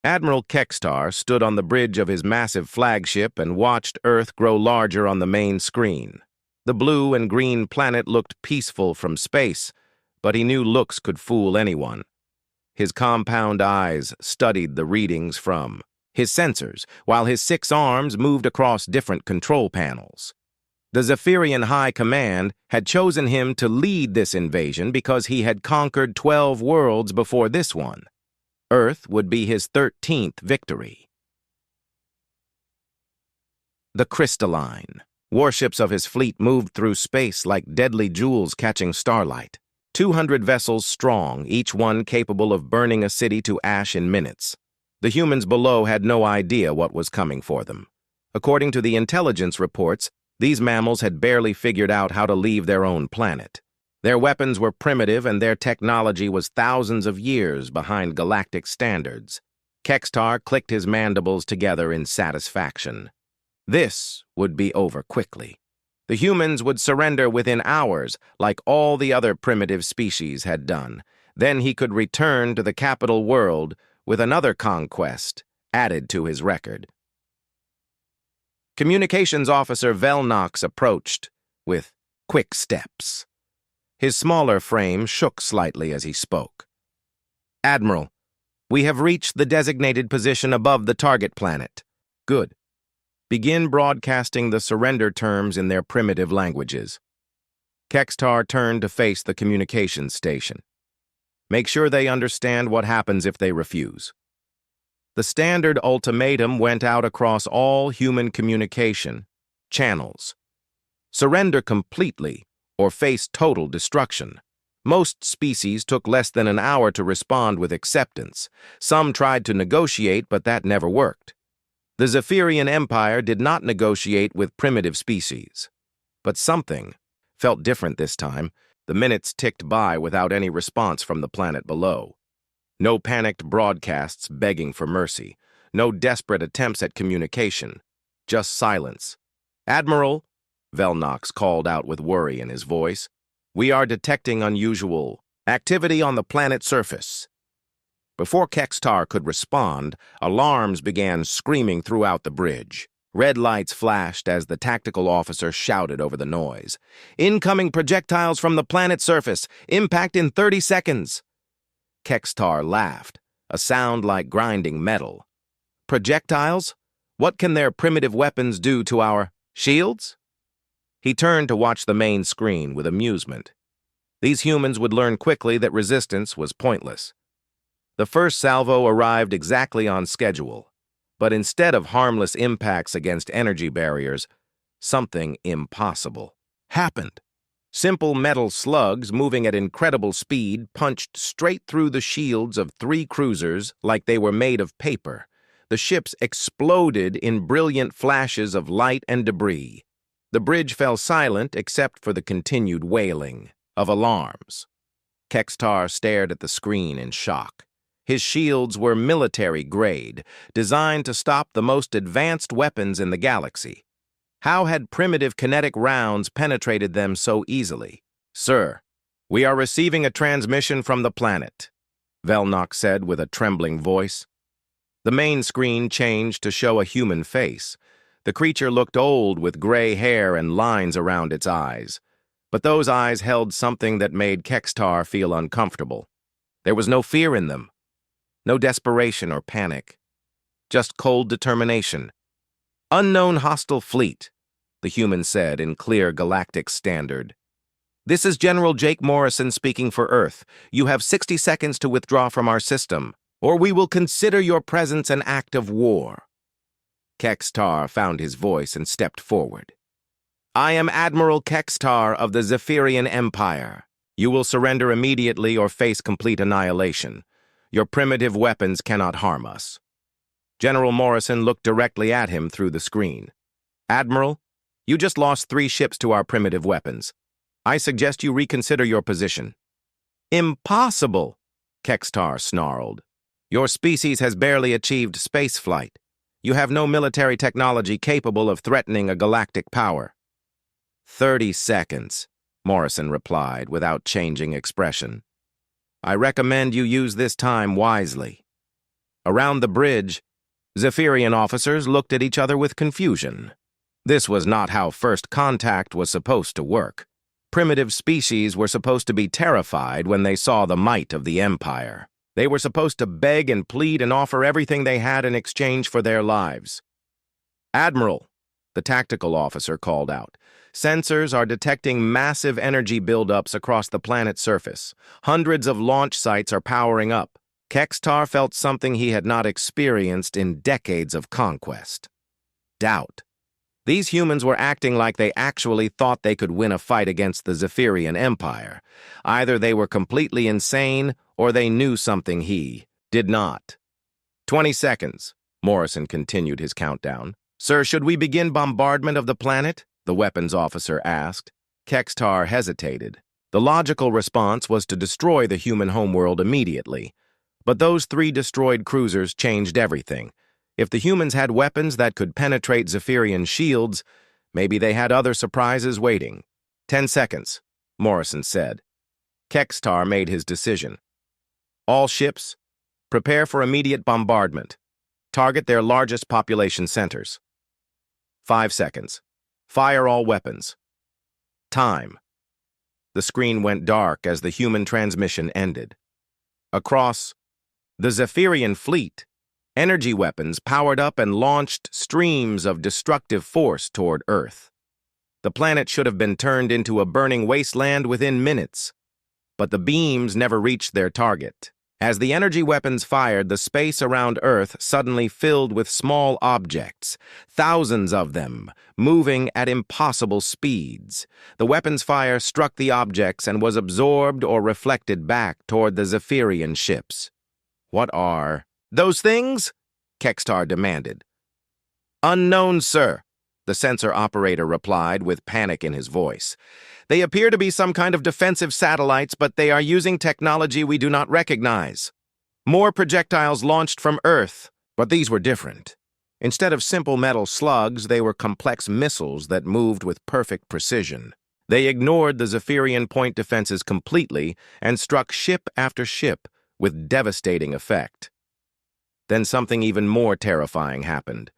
Admiral Kextar stood on the bridge of his massive flagship and watched Earth grow larger on the main screen. The blue and green planet looked peaceful from space, but he knew looks could fool anyone. His compound eyes studied the readings from his sensors, while his 6 arms moved across different control panels. The Zephyrian High Command had chosen him to lead this invasion because he had conquered 12 worlds before this one. Earth would be his 13th victory. The Crystalline. Warships of his fleet moved through space like deadly jewels catching starlight. 200 vessels strong, each one capable of burning a city to ash in minutes. The humans below had no idea what was coming for them. According to the intelligence reports, these mammals had barely figured out how to leave their own planet. Their weapons were primitive and their technology was thousands of years behind galactic standards. Kextar clicked his mandibles together in satisfaction. This would be over quickly. The humans would surrender within hours, like all the other primitive species had done. Then he could return to the capital world with another conquest added to his record. Communications Officer Velnox approached with quick steps. His smaller frame shook slightly as he spoke. "Admiral, we have reached the designated position above the target planet." "Good. Begin broadcasting the surrender terms in their primitive languages." Kextar turned to face the communications station. "Make sure they understand what happens if they refuse." The standard ultimatum went out across all human communication channels. Surrender completely or face total destruction. Most species took less than an hour to respond with acceptance. Some tried to negotiate, but that never worked. The Zephyrian Empire did not negotiate with primitive species. But something felt different this time. The minutes ticked by without any response from the planet below. No panicked broadcasts begging for mercy. No desperate attempts at communication. Just silence. "Admiral," Velnox called out with worry in his voice, "we are detecting unusual activity on the planet's surface." Before Kextar could respond, alarms began screaming throughout the bridge. Red lights flashed as the tactical officer shouted over the noise. "Incoming projectiles from the planet's surface. Impact in 30 seconds." Kextar laughed, a sound like grinding metal. "Projectiles? What can their primitive weapons do to our shields?" He turned to watch the main screen with amusement. These humans would learn quickly that resistance was pointless. The first salvo arrived exactly on schedule, but instead of harmless impacts against energy barriers, something impossible happened. Simple metal slugs moving at incredible speed punched straight through the shields of 3 cruisers like they were made of paper. The ships exploded in brilliant flashes of light and debris. The bridge fell silent except for the continued wailing of alarms. Kextar stared at the screen in shock. His shields were military-grade, designed to stop the most advanced weapons in the galaxy. How had primitive kinetic rounds penetrated them so easily? "Sir, we are receiving a transmission from the planet," Velnox said with a trembling voice. The main screen changed to show a human face. The creature looked old with gray hair and lines around its eyes. But those eyes held something that made Kextar feel uncomfortable. There was no fear in them. No desperation or panic. Just cold determination. "Unknown hostile fleet," the human said in clear galactic standard. "This is General Jake Morrison speaking for Earth. You have 60 seconds to withdraw from our system, or we will consider your presence an act of war." Kextar found his voice and stepped forward. "I am Admiral Kextar of the Zephyrian Empire. You will surrender immediately or face complete annihilation. Your primitive weapons cannot harm us." General Morrison looked directly at him through the screen. "Admiral, you just lost 3 ships to our primitive weapons. I suggest you reconsider your position." "Impossible," Kextar snarled. "Your species has barely achieved spaceflight. You have no military technology capable of threatening a galactic power." 30 seconds, Morrison replied without changing expression. "I recommend you use this time wisely." Around the bridge, Zephyrian officers looked at each other with confusion. This was not how first contact was supposed to work. Primitive species were supposed to be terrified when they saw the might of the Empire. They were supposed to beg and plead and offer everything they had in exchange for their lives. "Admiral," the tactical officer called out, "sensors are detecting massive energy buildups across the planet's surface. Hundreds of launch sites are powering up." Kextar felt something he had not experienced in decades of conquest: doubt. These humans were acting like they actually thought they could win a fight against the Zephyrian Empire. Either they were completely insane, or they knew something he did not. 20 seconds, Morrison continued his countdown. "Sir, should we begin bombardment of the planet?" the weapons officer asked. Kextar hesitated. The logical response was to destroy the human homeworld immediately. But those 3 destroyed cruisers changed everything. If the humans had weapons that could penetrate Zephyrian shields, maybe they had other surprises waiting. 10 seconds, Morrison said. Kextar made his decision. "All ships, prepare for immediate bombardment. Target their largest population centers." 5 seconds. "Fire all weapons." Time. The screen went dark as the human transmission ended. Across the Zephyrian fleet, energy weapons powered up and launched streams of destructive force toward Earth. The planet should have been turned into a burning wasteland within minutes, but the beams never reached their target. As the energy weapons fired, the space around Earth suddenly filled with small objects, thousands of them, moving at impossible speeds. The weapons' fire struck the objects and was absorbed or reflected back toward the Zephyrian ships. "What are those things?" Kextar demanded. "Unknown, sir," the sensor operator replied with panic in his voice. "They appear to be some kind of defensive satellites, but they are using technology we do not recognize. More projectiles launched from Earth, but these were different. Instead of simple metal slugs, they were complex missiles that moved with perfect precision. They ignored the Zephyrian point defenses completely and struck ship after ship with devastating effect." Then something even more terrifying happened.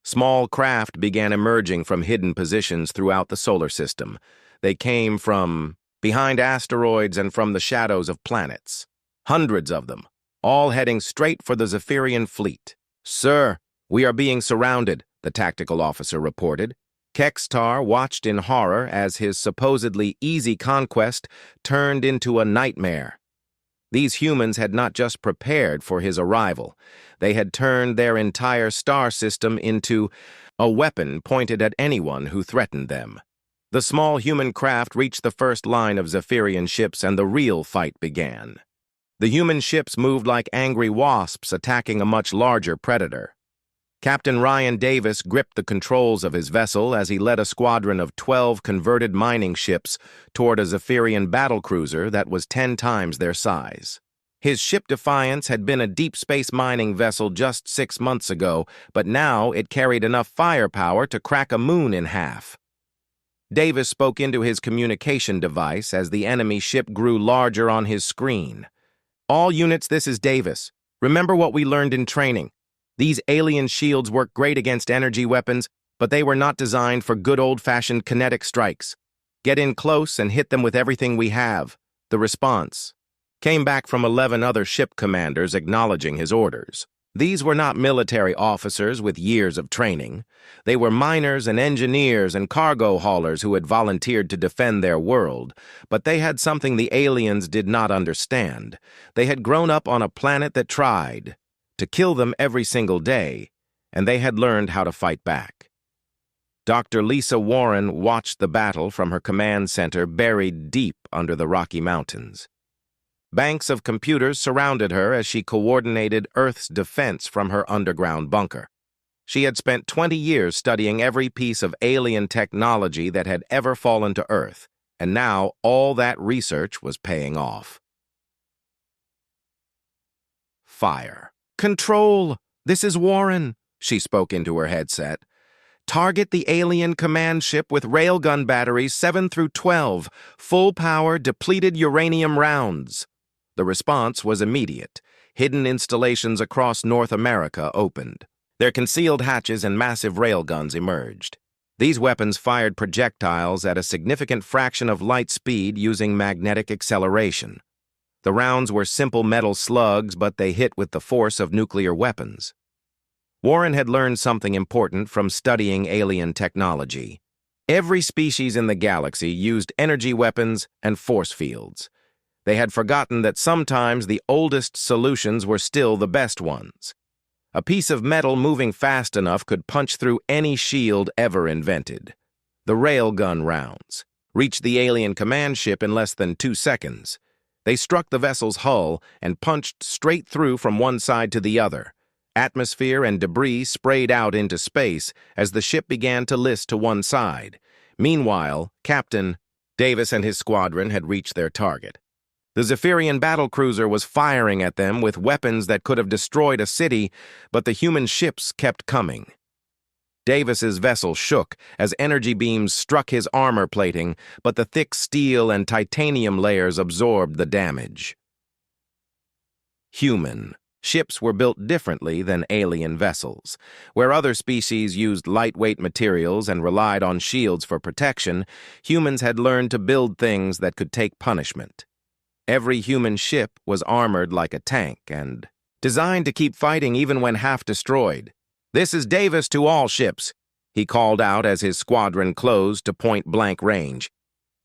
Small craft began emerging from hidden positions throughout the solar system. They came from behind asteroids and from the shadows of planets. Hundreds of them, all heading straight for the Zephyrian fleet. "Sir, we are being surrounded," the tactical officer reported. Kextar watched in horror as his supposedly easy conquest turned into a nightmare. These humans had not just prepared for his arrival. They had turned their entire star system into a weapon pointed at anyone who threatened them. The small human craft reached the first line of Zephyrian ships and the real fight began. The human ships moved like angry wasps attacking a much larger predator. Captain Ryan Davis gripped the controls of his vessel as he led a squadron of 12 converted mining ships toward a Zephyrian battlecruiser that was 10 times their size. His ship Defiance had been a deep space mining vessel just 6 months ago, but now it carried enough firepower to crack a moon in half. Davis spoke into his communication device as the enemy ship grew larger on his screen. "All units, this is Davis. Remember what we learned in training. These alien shields work great against energy weapons, but they were not designed for good old-fashioned kinetic strikes. Get in close and hit them with everything we have." The response came back from 11 other ship commanders acknowledging his orders. These were not military officers with years of training. They were miners and engineers and cargo haulers who had volunteered to defend their world, but they had something the aliens did not understand. They had grown up on a planet that tried to kill them every single day, and they had learned how to fight back. Dr. Lisa Warren watched the battle from her command center buried deep under the Rocky Mountains. Banks of computers surrounded her as she coordinated Earth's defense from her underground bunker. She had spent 20 years studying every piece of alien technology that had ever fallen to Earth, and now all that research was paying off. Fire. "Control, this is Warren," she spoke into her headset. "Target the alien command ship with railgun batteries 7 through 12, full power, depleted uranium rounds." The response was immediate. hidden installations across North America opened. Their concealed hatches and massive railguns emerged. These weapons fired projectiles at a significant fraction of light speed using magnetic acceleration. The rounds were simple metal slugs, but they hit with the force of nuclear weapons. Warren had learned something important from studying alien technology. Every species in the galaxy used energy weapons and force fields. They had forgotten that sometimes the oldest solutions were still the best ones. A piece of metal moving fast enough could punch through any shield ever invented. The railgun rounds reached the alien command ship in less than 2 seconds. They struck the vessel's hull and punched straight through from one side to the other. Atmosphere and debris sprayed out into space as the ship began to list to one side. Meanwhile, Captain Davis and his squadron had reached their target. The Zephyrian battlecruiser was firing at them with weapons that could have destroyed a city, but the human ships kept coming. Davis's vessel shook as energy beams struck his armor plating, but the thick steel and titanium layers absorbed the damage. Human ships were built differently than alien vessels. Where other species used lightweight materials and relied on shields for protection, humans had learned to build things that could take punishment. Every human ship was armored like a tank and designed to keep fighting even when half destroyed. "This is Davis to all ships," he called out as his squadron closed to point-blank range.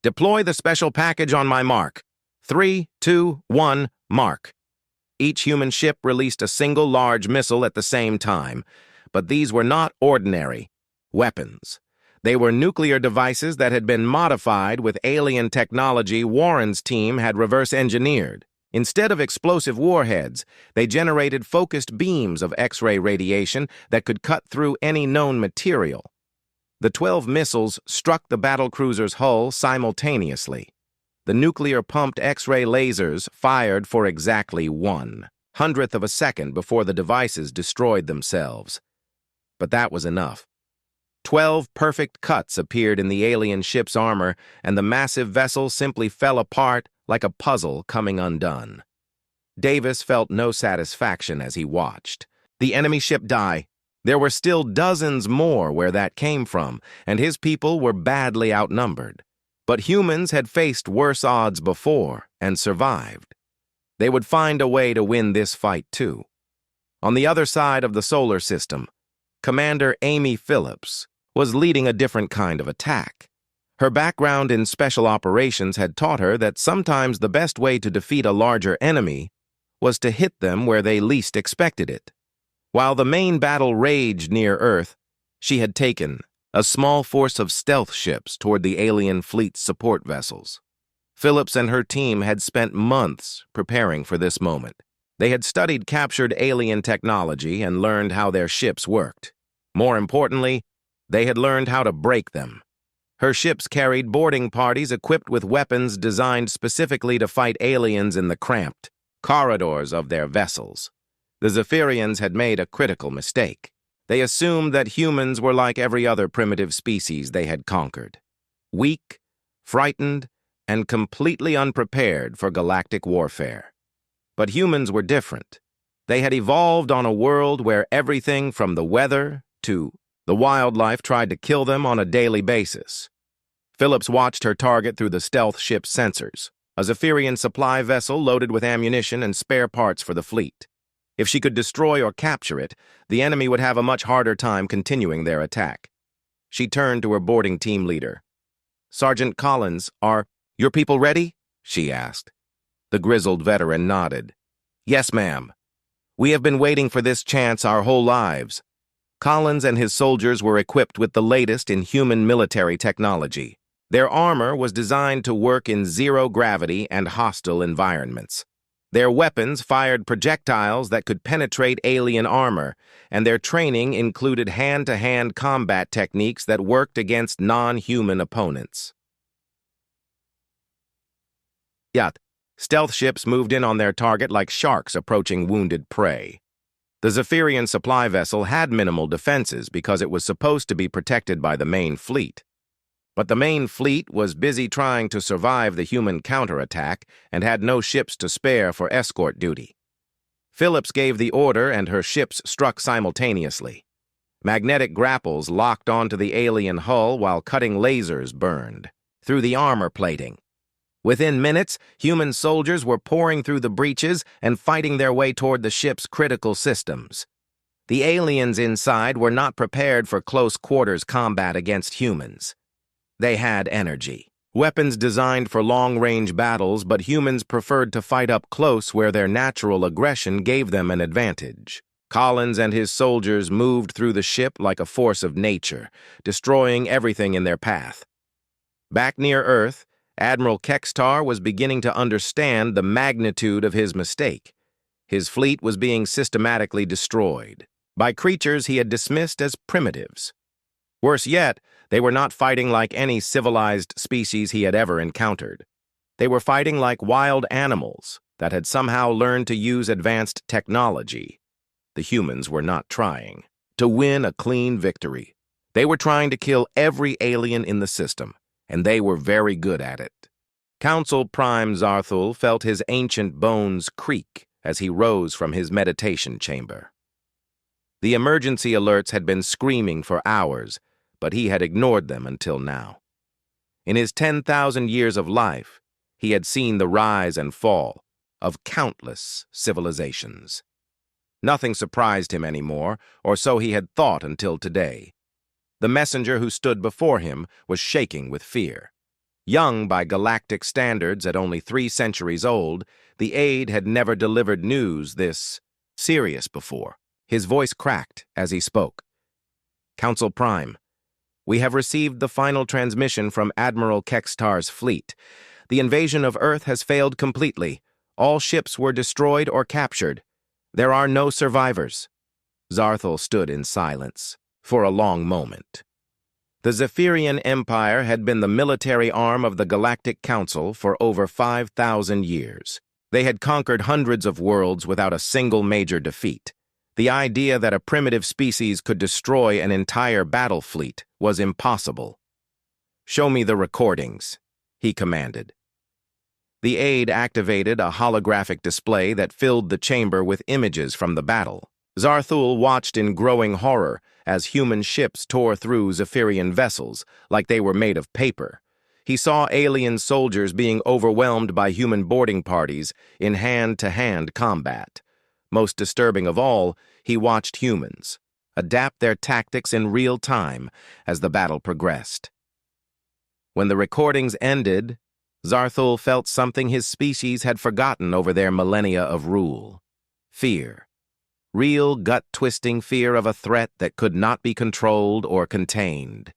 "Deploy the special package on my mark. 3, 2, 1, mark." Each human ship released a single large missile at the same time, but these were not ordinary weapons. They were nuclear devices that had been modified with alien technology Warren's team had reverse-engineered. Instead of explosive warheads, they generated focused beams of X-ray radiation that could cut through any known material. The 12 missiles struck the battlecruiser's hull simultaneously. The nuclear-pumped X-ray lasers fired for exactly 1/100th of a second before the devices destroyed themselves. But that was enough. 12 perfect cuts appeared in the alien ship's armor, and the massive vessel simply fell apart like a puzzle coming undone. Davis felt no satisfaction as he watched. The enemy ship die. There were still dozens more where that came from, and his people were badly outnumbered. But humans had faced worse odds before and survived. They would find a way to win this fight too. On the other side of the solar system, Commander Amy Phillips was leading a different kind of attack. Her background in special operations had taught her that sometimes the best way to defeat a larger enemy was to hit them where they least expected it. While the main battle raged near Earth, she had taken a small force of stealth ships toward the alien fleet's support vessels. Phillips and her team had spent months preparing for this moment. They had studied captured alien technology and learned how their ships worked. More importantly, they had learned how to break them. Her ships carried boarding parties equipped with weapons designed specifically to fight aliens in the cramped corridors of their vessels. The Zephyrians had made a critical mistake. They assumed that humans were like every other primitive species they had conquered. Weak, frightened, and completely unprepared for galactic warfare. But humans were different. They had evolved on a world where everything from the weather to the wildlife tried to kill them on a daily basis. Phillips watched her target through the stealth ship's sensors, a Zephyrian supply vessel loaded with ammunition and spare parts for the fleet. If she could destroy or capture it, the enemy would have a much harder time continuing their attack. She turned to her boarding team leader. "Sergeant Collins, are your people ready?" she asked. The grizzled veteran nodded. "Yes, ma'am. We have been waiting for this chance our whole lives." Collins and his soldiers were equipped with the latest in human military technology. Their armor was designed to work in zero-gravity and hostile environments. Their weapons fired projectiles that could penetrate alien armor, and their training included hand-to-hand combat techniques that worked against non-human opponents. Stealth ships moved in on their target like sharks approaching wounded prey. The Zephyrian supply vessel had minimal defenses because it was supposed to be protected by the main fleet. But the main fleet was busy trying to survive the human counterattack and had no ships to spare for escort duty. Phillips gave the order and her ships struck simultaneously. Magnetic grapples locked onto the alien hull while cutting lasers burned through the armor plating. Within minutes, human soldiers were pouring through the breaches and fighting their way toward the ship's critical systems. The aliens inside were not prepared for close-quarters combat against humans. They had energy, weapons designed for long-range battles, but humans preferred to fight up close where their natural aggression gave them an advantage. Collins and his soldiers moved through the ship like a force of nature, destroying everything in their path. Back near Earth, Admiral Kextar was beginning to understand the magnitude of his mistake. His fleet was being systematically destroyed by creatures he had dismissed as primitives. Worse yet, they were not fighting like any civilized species he had ever encountered. They were fighting like wild animals that had somehow learned to use advanced technology. The humans were not trying to win a clean victory. They were trying to kill every alien in the system, and they were very good at it. Council Prime Zarthul felt his ancient bones creak as he rose from his meditation chamber. The emergency alerts had been screaming for hours, but he had ignored them until now. In his 10,000 years of life, he had seen the rise and fall of countless civilizations. Nothing surprised him anymore, or so he had thought until today. The messenger who stood before him was shaking with fear. Young by galactic standards at only 3 centuries old, the aide had never delivered news this serious before. His voice cracked as he spoke. Council Prime, we have received the final transmission from Admiral Kextar's fleet. The invasion of Earth has failed completely. All ships were destroyed or captured. There are no survivors. Zarthul stood in silence for a long moment. The Zephyrian Empire had been the military arm of the Galactic Council for over 5,000 years. They had conquered hundreds of worlds without a single major defeat. The idea that a primitive species could destroy an entire battle fleet was impossible. "Show me the recordings," he commanded. The aide activated a holographic display that filled the chamber with images from the battle. Zarthul watched in growing horror as human ships tore through Zephyrian vessels like they were made of paper. He saw alien soldiers being overwhelmed by human boarding parties in hand-to-hand combat. Most disturbing of all, he watched humans adapt their tactics in real time as the battle progressed. When the recordings ended, Zarthul felt something his species had forgotten over their millennia of rule. Fear. Real gut-twisting fear of a threat that could not be controlled or contained.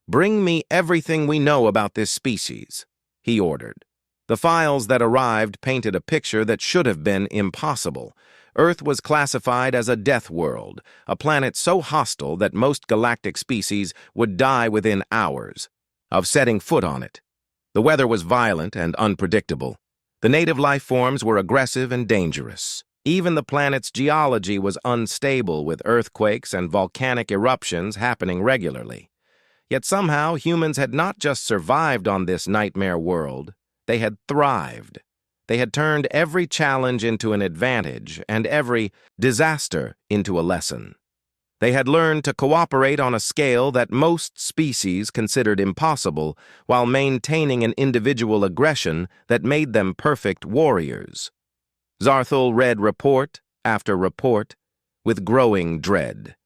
"Bring me everything we know about this species," he ordered. The files that arrived painted a picture that should have been impossible. Earth was classified as a death world, a planet so hostile that most galactic species would die within hours of setting foot on it. The weather was violent and unpredictable. The native life forms were aggressive and dangerous. Even the planet's geology was unstable, with earthquakes and volcanic eruptions happening regularly. Yet somehow humans had not just survived on this nightmare world, they had thrived. They had turned every challenge into an advantage and every disaster into a lesson. They had learned to cooperate on a scale that most species considered impossible, while maintaining an individual aggression that made them perfect warriors. Zarthul read report after report with growing dread.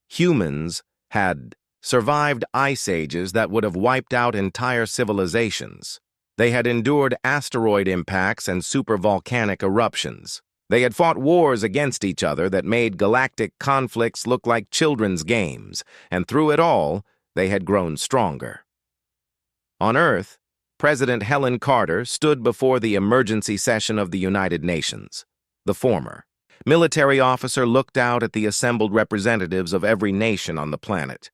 Humans had survived ice ages that would have wiped out entire civilizations. They had endured asteroid impacts and supervolcanic eruptions. They had fought wars against each other that made galactic conflicts look like children's games, and through it all, they had grown stronger. On Earth, President Helen Carter stood before the emergency session of the United Nations. The former military officer looked out at the assembled representatives of every nation on the planet.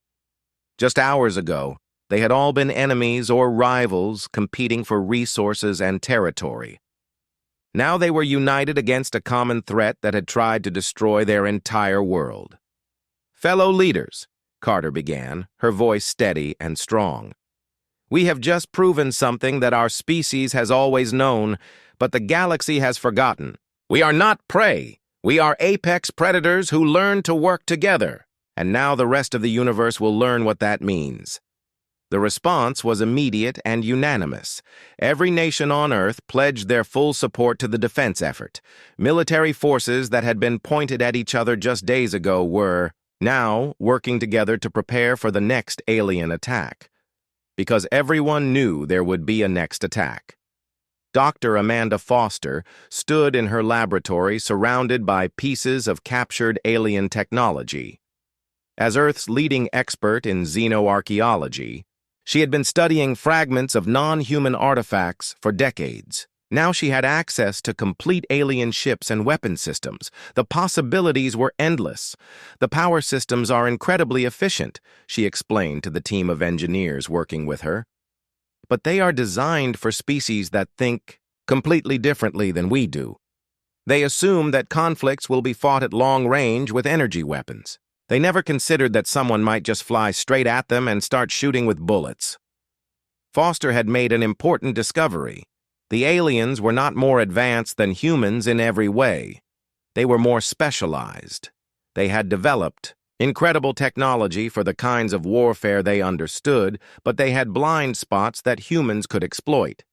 Just hours ago, they had all been enemies or rivals competing for resources and territory. Now they were united against a common threat that had tried to destroy their entire world. "Fellow leaders," Carter began, her voice steady and strong. "We have just proven something that our species has always known, but the galaxy has forgotten. We are not prey. We are apex predators who learn to work together, and now the rest of the universe will learn what that means." The response was immediate and unanimous. Every nation on Earth pledged their full support to the defense effort. Military forces that had been pointed at each other just days ago were now working together to prepare for the next alien attack. Because everyone knew there would be a next attack. Dr. Amanda Foster stood in her laboratory surrounded by pieces of captured alien technology. As Earth's leading expert in xenoarchaeology, she had been studying fragments of non-human artifacts for decades. Now she had access to complete alien ships and weapon systems. The possibilities were endless. "The power systems are incredibly efficient," she explained to the team of engineers working with her. "But they are designed for species that think completely differently than we do. They assume that conflicts will be fought at long range with energy weapons. They never considered that someone might just fly straight at them and start shooting with bullets." Foster had made an important discovery. The aliens were not more advanced than humans in every way. They were more specialized. They had developed incredible technology for the kinds of warfare they understood, but they had blind spots that humans could exploit.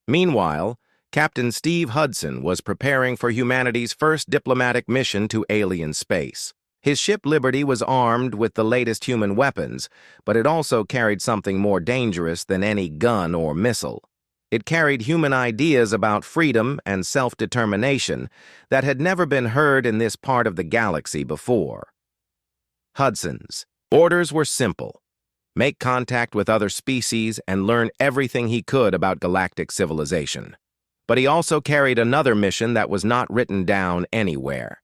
Meanwhile, Captain Steve Hudson was preparing for humanity's first diplomatic mission to alien space. His ship Liberty was armed with the latest human weapons, but it also carried something more dangerous than any gun or missile. It carried human ideas about freedom and self-determination that had never been heard in this part of the galaxy before. Hudson's orders were simple: make contact with other species and learn everything he could about galactic civilization. But he also carried another mission that was not written down anywhere.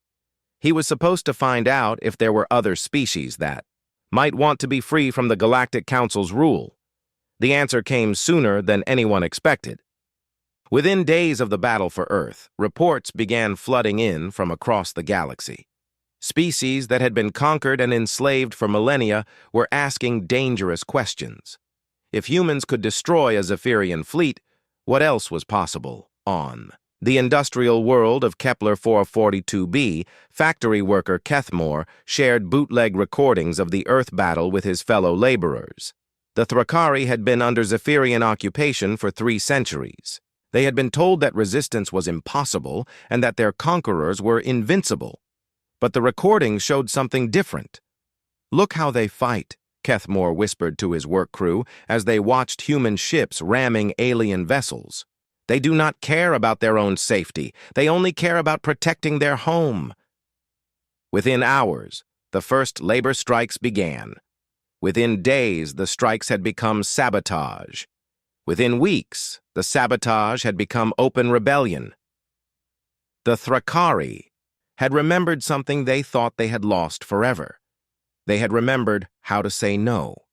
He was supposed to find out if there were other species that might want to be free from the Galactic Council's rule. The answer came sooner than anyone expected. Within days of the battle for Earth, reports began flooding in from across the galaxy. Species that had been conquered and enslaved for millennia were asking dangerous questions. If humans could destroy a Zephyrian fleet, what else was possible on the industrial world of Kepler 442b? Factory worker Kethmore shared bootleg recordings of the Earth battle with his fellow laborers. The Thrakari had been under Zephyrian occupation for 3 centuries. They had been told that resistance was impossible and that their conquerors were invincible. But the recordings showed something different. "Look how they fight," Kethmore whispered to his work crew as they watched human ships ramming alien vessels. "They do not care about their own safety. They only care about protecting their home." Within hours, the first labor strikes began. Within days, the strikes had become sabotage. Within weeks, the sabotage had become open rebellion. The Thrakari had remembered something they thought they had lost forever. They had remembered how to say no.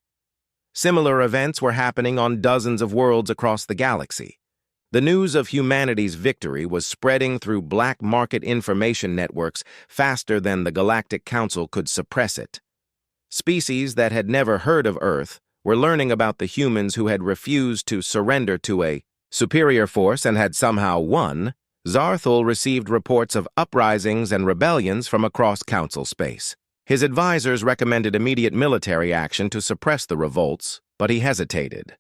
Similar events were happening on dozens of worlds across the galaxy. The news of humanity's victory was spreading through black market information networks faster than the Galactic Council could suppress it. Species that had never heard of Earth were learning about the humans who had refused to surrender to a superior force and had somehow won. Zarthul received reports of uprisings and rebellions from across Council space. His advisors recommended immediate military action to suppress the revolts, but he hesitated.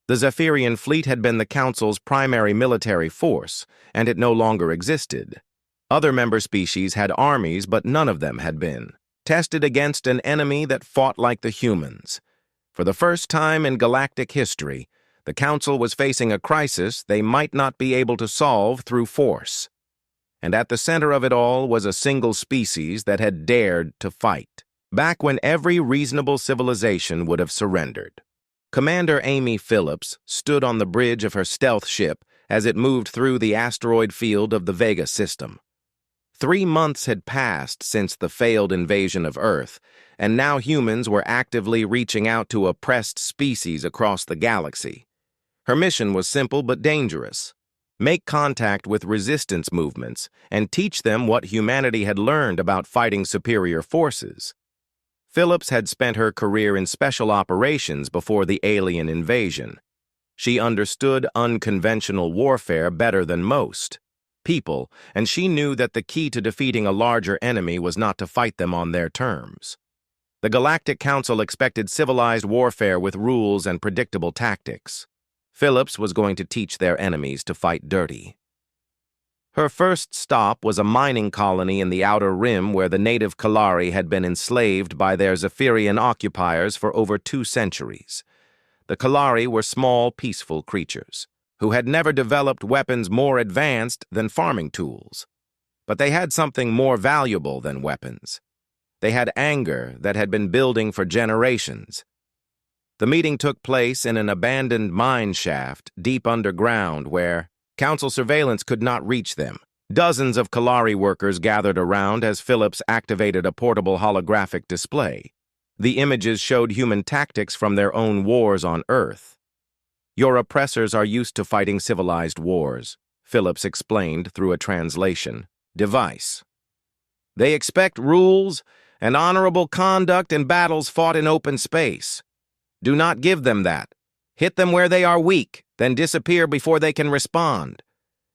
The Zephyrian fleet had been the Council's primary military force, and it no longer existed. Other member species had armies, but none of them had been tested against an enemy that fought like the humans. For the first time in galactic history, the Council was facing a crisis they might not be able to solve through force. And at the center of it all was a single species that had dared to fight, back when every reasonable civilization would have surrendered. Commander Amy Phillips stood on the bridge of her stealth ship as it moved through the asteroid field of the Vega system. 3 months had passed since the failed invasion of Earth, and now humans were actively reaching out to oppressed species across the galaxy. Her mission was simple but dangerous. Make contact with resistance movements and teach them what humanity had learned about fighting superior forces. Phillips had spent her career in special operations before the alien invasion. She understood unconventional warfare better than most. people, and she knew that the key to defeating a larger enemy was not to fight them on their terms. The Galactic Council expected civilized warfare with rules and predictable tactics. Phillips was going to teach their enemies to fight dirty. Her first stop was a mining colony in the Outer Rim where the native Kalari had been enslaved by their Zephyrian occupiers for over 2 centuries. The Kalari were small, peaceful creatures who had never developed weapons more advanced than farming tools. But they had something more valuable than weapons. They had anger that had been building for generations. The meeting took place in an abandoned mine shaft deep underground where Council surveillance could not reach them. Dozens of Kalari workers gathered around as Phillips activated a portable holographic display. The images showed human tactics from their own wars on Earth. "Your oppressors are used to fighting civilized wars," Phillips explained through a translation device. "They expect rules and honorable conduct in battles fought in open space. Do not give them that. Hit them where they are weak, then disappear before they can respond.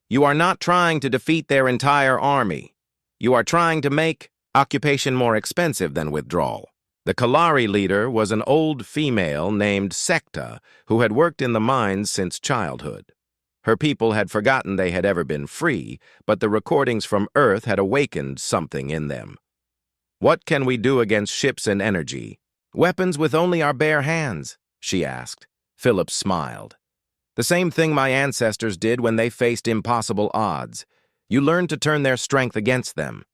You are not trying to defeat their entire army. You are trying to make occupation more expensive than withdrawal." The Kalari leader was an old female named Sekta who had worked in the mines since childhood. Her people had forgotten they had ever been free, but the recordings from Earth had awakened something in them. "What can we do against ships and energy? Weapons with only our bare hands," she asked. Phillips smiled. "The same thing my ancestors did when they faced impossible odds. You learned to turn their strength against them.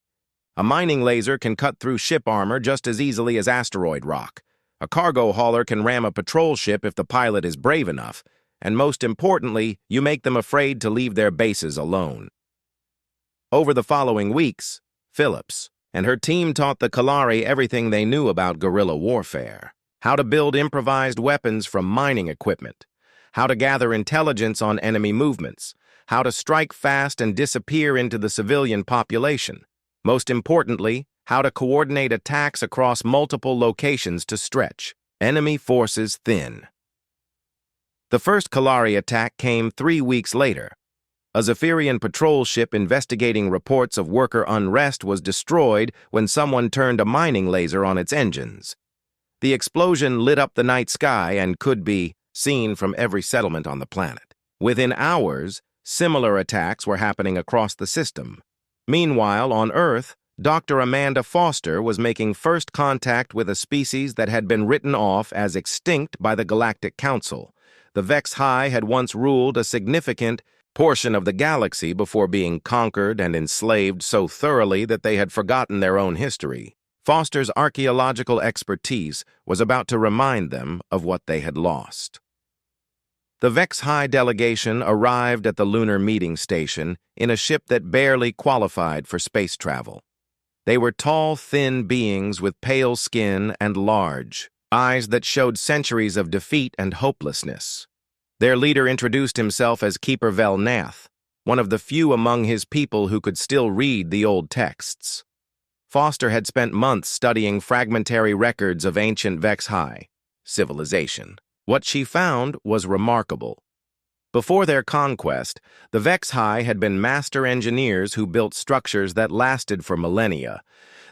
A mining laser can cut through ship armor just as easily as asteroid rock. A cargo hauler can ram a patrol ship if the pilot is brave enough. And most importantly, you make them afraid to leave their bases alone." Over the following weeks, Phillips and her team taught the Kalari everything they knew about guerrilla warfare. How to build improvised weapons from mining equipment. How to gather intelligence on enemy movements. How to strike fast and disappear into the civilian population. Most importantly, how to coordinate attacks across multiple locations to stretch enemy forces thin. The first Kalari attack came 3 weeks later. A Zephyrian patrol ship investigating reports of worker unrest was destroyed when someone turned a mining laser on its engines. The explosion lit up the night sky and could be seen from every settlement on the planet. Within hours, similar attacks were happening across the system. Meanwhile, on Earth, Dr. Amanda Foster was making first contact with a species that had been written off as extinct by the Galactic Council. The Vex-High had once ruled a significant portion of the galaxy before being conquered and enslaved so thoroughly that they had forgotten their own history. Foster's archaeological expertise was about to remind them of what they had lost. The Vex-High delegation arrived at the lunar meeting station in a ship that barely qualified for space travel. They were tall, thin beings with pale skin and large eyes that showed centuries of defeat and hopelessness. Their leader introduced himself as Keeper Vel Nath, one of the few among his people who could still read the old texts. Foster had spent months studying fragmentary records of ancient Vex-High civilization. What she found was remarkable. Before their conquest, the Vex-High had been master engineers who built structures that lasted for millennia.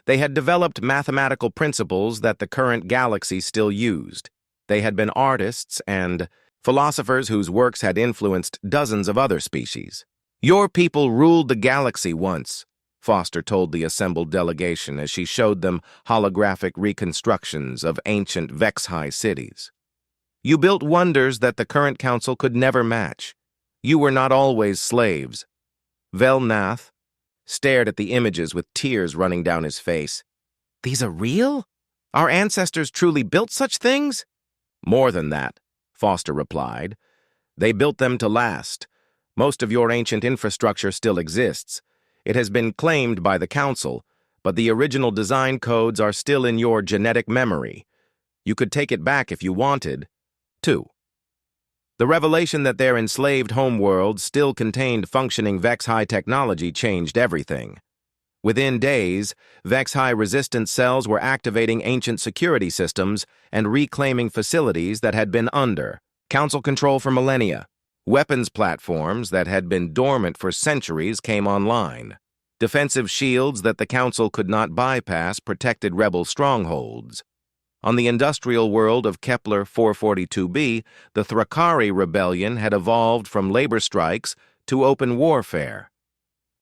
They had developed mathematical principles that the current galaxy still used. They had been artists and philosophers whose works had influenced dozens of other species. "Your people ruled the galaxy once," Foster told the assembled delegation as she showed them holographic reconstructions of ancient Vex-High cities. "You built wonders that the current council could never match. You were not always slaves." Vel Nath stared at the images with tears running down his face. "These are real? Our ancestors truly built such things?" "More than that," Foster replied. "They built them to last. Most of your ancient infrastructure still exists. It has been claimed by the council, but the original design codes are still in your genetic memory. You could take it back if you wanted." 2. The revelation that their enslaved homeworld still contained functioning Vex-High technology changed everything. Within days, Vex-High resistance cells were activating ancient security systems and reclaiming facilities that had been under council control for millennia. Weapons platforms that had been dormant for centuries came online. Defensive shields that the Council could not bypass protected rebel strongholds. On the industrial world of Kepler 442b, the Thrakari rebellion had evolved from labor strikes to open warfare.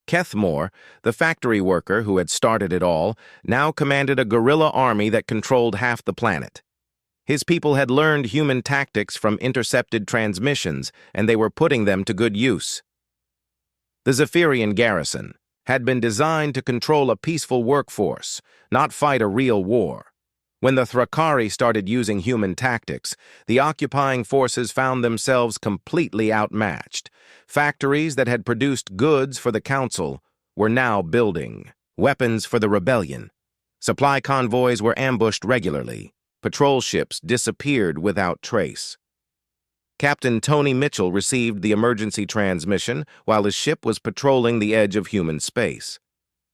Kethmore, the factory worker who had started it all, now commanded a guerrilla army that controlled half the planet. His people had learned human tactics from intercepted transmissions, and they were putting them to good use. The Zephyrian garrison had been designed to control a peaceful workforce, not fight a real war. When the Thrakari started using human tactics, the occupying forces found themselves completely outmatched. Factories that had produced goods for the Council were now building weapons for the rebellion. Supply convoys were ambushed regularly. Patrol ships disappeared without trace. Captain Tony Mitchell received the emergency transmission while his ship was patrolling the edge of human space.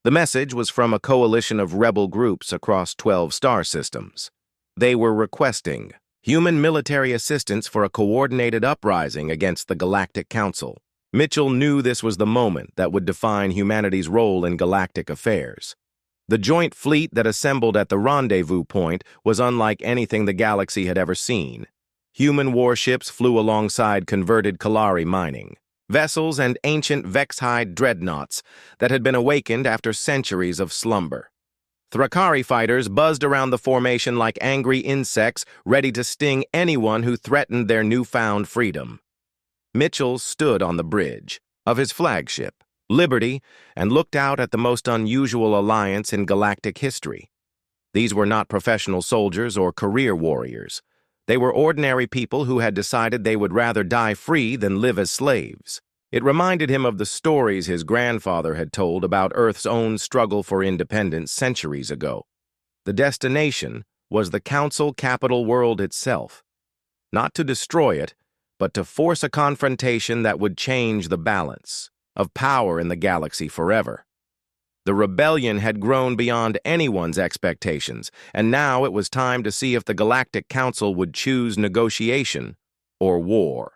The message was from a coalition of rebel groups across 12 star systems. They were requesting human military assistance for a coordinated uprising against the Galactic Council. Mitchell knew this was the moment that would define humanity's role in galactic affairs. The joint fleet that assembled at the rendezvous point was unlike anything the galaxy had ever seen. Human warships flew alongside converted Kalari mining vessels and ancient Vexhide dreadnoughts that had been awakened after centuries of slumber. Thrakari fighters buzzed around the formation like angry insects ready to sting anyone who threatened their newfound freedom. Mitchell stood on the bridge of his flagship, Liberty, and looked out at the most unusual alliance in galactic history. These were not professional soldiers or career warriors. They were ordinary people who had decided they would rather die free than live as slaves. It reminded him of the stories his grandfather had told about Earth's own struggle for independence centuries ago. The destination was the Council capital world itself. Not to destroy it, but to force a confrontation that would change the balance of power in the galaxy forever. The rebellion had grown beyond anyone's expectations, and now it was time to see if the Galactic Council would choose negotiation or war.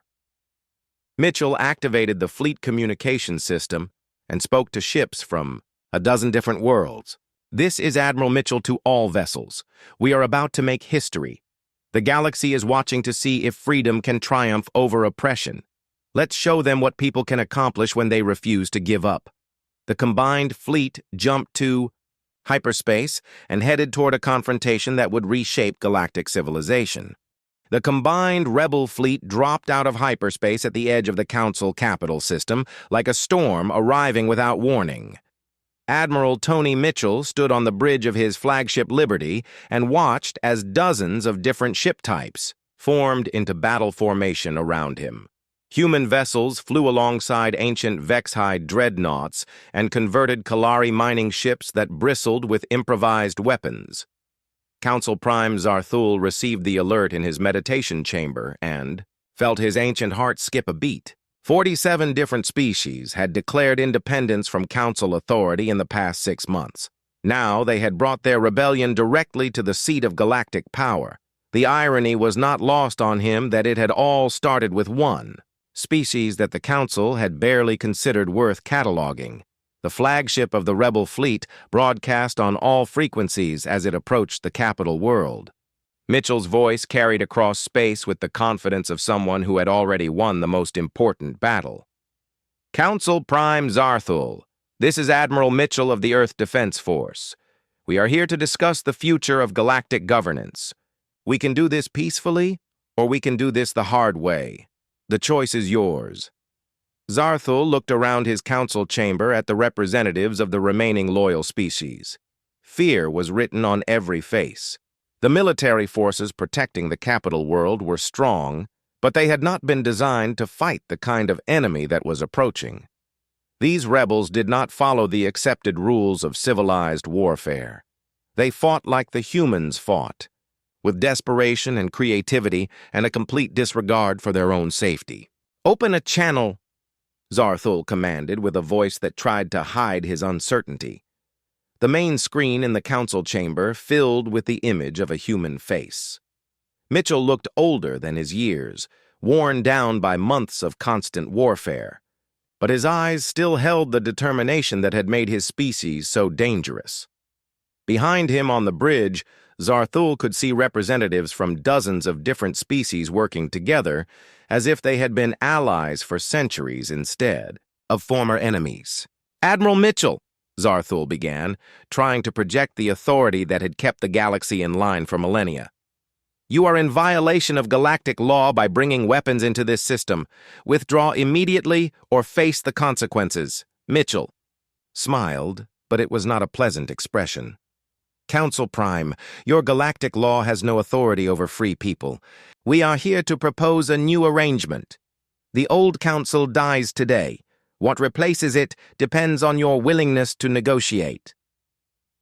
Mitchell activated the fleet communication system and spoke to ships from a dozen different worlds. "This is Admiral Mitchell to all vessels. We are about to make history. The galaxy is watching to see if freedom can triumph over oppression. Let's show them what people can accomplish when they refuse to give up." The combined fleet jumped to hyperspace and headed toward a confrontation that would reshape galactic civilization. The combined rebel fleet dropped out of hyperspace at the edge of the Council capital system like a storm arriving without warning. Admiral Tony Mitchell stood on the bridge of his flagship Liberty and watched as dozens of different ship types formed into battle formation around him. Human vessels flew alongside ancient Vexhide dreadnoughts and converted Kalari mining ships that bristled with improvised weapons. Council Prime Zarthul received the alert in his meditation chamber and felt his ancient heart skip a beat. 47 different species had declared independence from Council authority in the past 6 months. Now they had brought their rebellion directly to the seat of galactic power. The irony was not lost on him that it had all started with one species that the Council had barely considered worth cataloging. The flagship of the rebel fleet broadcast on all frequencies as it approached the capital world. Mitchell's voice carried across space with the confidence of someone who had already won the most important battle. "Council Prime Zarthul, this is Admiral Mitchell of the Earth Defense Force. We are here to discuss the future of galactic governance. We can do this peacefully, or we can do this the hard way. The choice is yours." Zarthul looked around his council chamber at the representatives of the remaining loyal species. Fear was written on every face. The military forces protecting the capital world were strong, but they had not been designed to fight the kind of enemy that was approaching. These rebels did not follow the accepted rules of civilized warfare. They fought like the humans fought, with desperation and creativity and a complete disregard for their own safety. "Open a channel," Zarthul commanded with a voice that tried to hide his uncertainty. The main screen in the council chamber filled with the image of a human face. Mitchell looked older than his years, worn down by months of constant warfare. But his eyes still held the determination that had made his species so dangerous. Behind him on the bridge, Zarthul could see representatives from dozens of different species working together, as if they had been allies for centuries instead of former enemies. "Admiral Mitchell," Zarthul began, trying to project the authority that had kept the galaxy in line for millennia. "You are in violation of galactic law by bringing weapons into this system. Withdraw immediately or face the consequences." Mitchell smiled, but it was not a pleasant expression. "Council Prime, your galactic law has no authority over free people. We are here to propose a new arrangement. The old council dies today. What replaces it depends on your willingness to negotiate."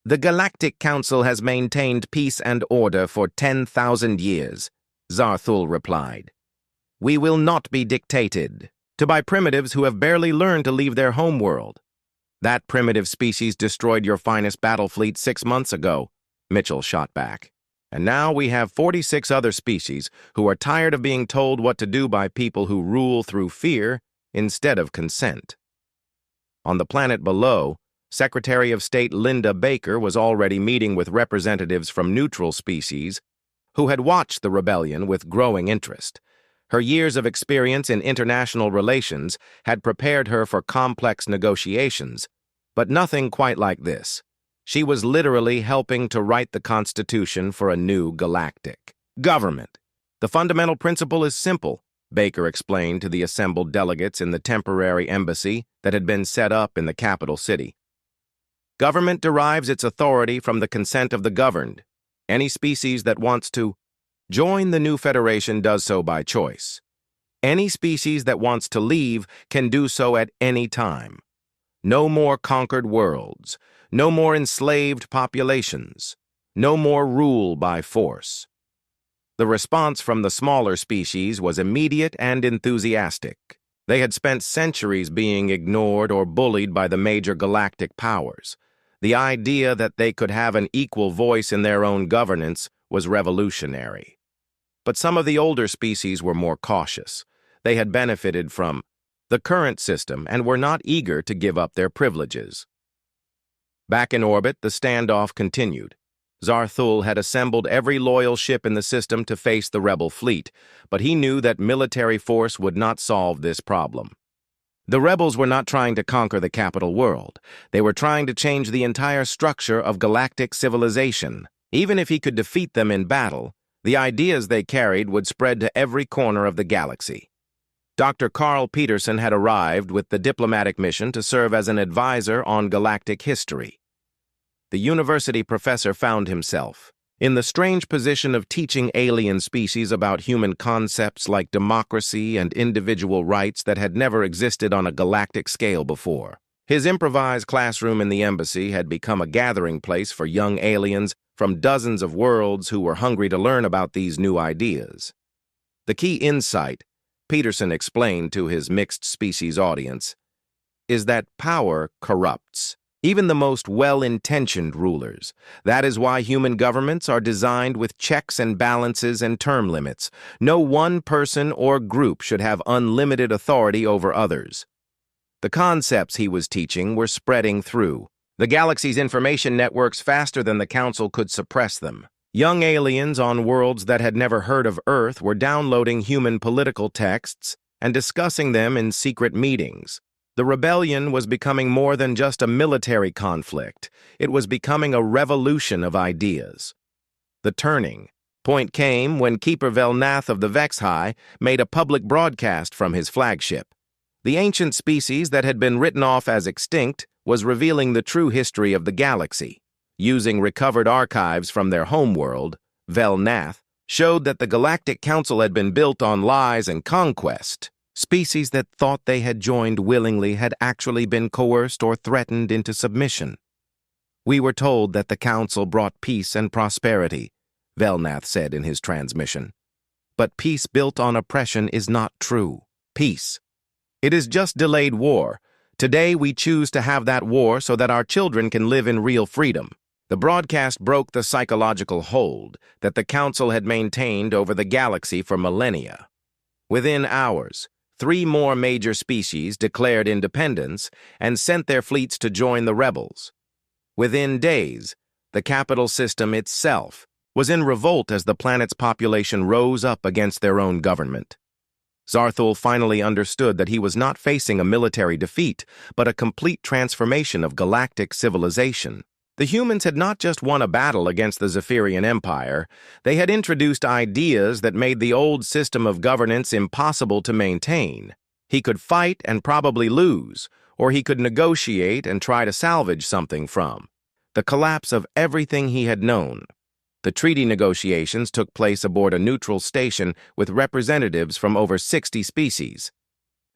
"The Galactic Council has maintained peace and order for 10,000 years, Zarthul replied. "We will not be dictated to by primitives who have barely learned to leave their homeworld. That primitive species destroyed your finest battle fleet 6 months ago," Mitchell shot back. "And now we have 46 other species who are tired of being told what to do by people who rule through fear instead of consent." On the planet below, Secretary of State Linda Baker was already meeting with representatives from neutral species who had watched the rebellion with growing interest. Her years of experience in international relations had prepared her for complex negotiations, but nothing quite like this. She was literally helping to write the Constitution for a new galactic government. "The fundamental principle is simple," Baker explained to the assembled delegates in the temporary embassy that had been set up in the capital city. "Government derives its authority from the consent of the governed. Any species that wants to join the new federation does so by choice. Any species that wants to leave can do so at any time. No more conquered worlds. No more enslaved populations. No more rule by force." The response from the smaller species was immediate and enthusiastic. They had spent centuries being ignored or bullied by the major galactic powers. The idea that they could have an equal voice in their own governance was revolutionary. But some of the older species were more cautious. They had benefited from the current system and were not eager to give up their privileges. Back in orbit, the standoff continued. Zarthul had assembled every loyal ship in the system to face the rebel fleet, but he knew that military force would not solve this problem. The rebels were not trying to conquer the capital world. They were trying to change the entire structure of galactic civilization. Even if he could defeat them in battle, the ideas they carried would spread to every corner of the galaxy. Dr. Carl Peterson had arrived with the diplomatic mission to serve as an advisor on galactic history. The university professor found himself in the strange position of teaching alien species about human concepts like democracy and individual rights that had never existed on a galactic scale before. His improvised classroom in the embassy had become a gathering place for young aliens from dozens of worlds who were hungry to learn about these new ideas. The key insight, Peterson explained to his mixed-species audience, is that power corrupts. Even the most well-intentioned rulers. That is why human governments are designed with checks and balances and term limits. No one person or group should have unlimited authority over others. The concepts he was teaching were spreading through the galaxy's information networks faster than the Council could suppress them. Young aliens on worlds that had never heard of Earth were downloading human political texts and discussing them in secret meetings. The rebellion was becoming more than just a military conflict. It was becoming a revolution of ideas. The turning point came when Keeper Velnath of the Vexhai made a public broadcast from his flagship. The ancient species that had been written off as extinct was revealing the true history of the galaxy. Using recovered archives from their homeworld, Velnath showed that the Galactic Council had been built on lies and conquest. Species that thought they had joined willingly had actually been coerced or threatened into submission. "We were told that the Council brought peace and prosperity," Velnath said in his transmission. "But peace built on oppression is not true. Peace. It is just delayed war. Today we choose to have that war so that our children can live in real freedom." The broadcast broke the psychological hold that the Council had maintained over the galaxy for millennia. Within hours, 3 more major species declared independence and sent their fleets to join the rebels. Within days, the capital system itself was in revolt as the planet's population rose up against their own government. Zarthul finally understood that he was not facing a military defeat, but a complete transformation of galactic civilization. The humans had not just won a battle against the Zephyrian Empire, they had introduced ideas that made the old system of governance impossible to maintain. He could fight and probably lose, or he could negotiate and try to salvage something from the collapse of everything he had known. The treaty negotiations took place aboard a neutral station with representatives from over 60 species.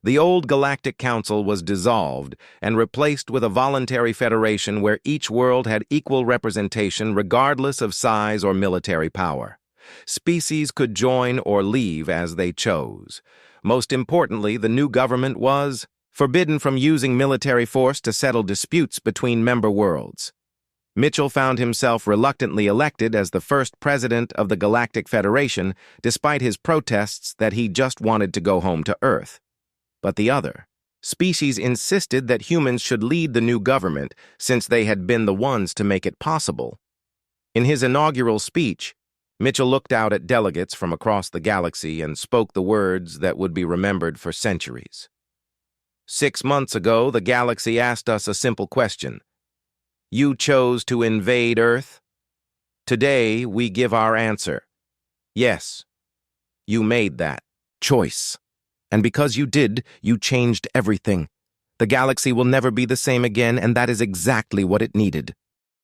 The old Galactic Council was dissolved and replaced with a voluntary federation where each world had equal representation regardless of size or military power. Species could join or leave as they chose. Most importantly, the new government was forbidden from using military force to settle disputes between member worlds. Mitchell found himself reluctantly elected as the first president of the Galactic Federation, despite his protests that he just wanted to go home to Earth. But the other species insisted that humans should lead the new government since they had been the ones to make it possible. In his inaugural speech, Mitchell looked out at delegates from across the galaxy and spoke the words that would be remembered for centuries. 6 months ago, the galaxy asked us a simple question. You chose to invade Earth? Today, we give our answer. Yes, you made that choice. And because you did, you changed everything. The galaxy will never be the same again, and that is exactly what it needed.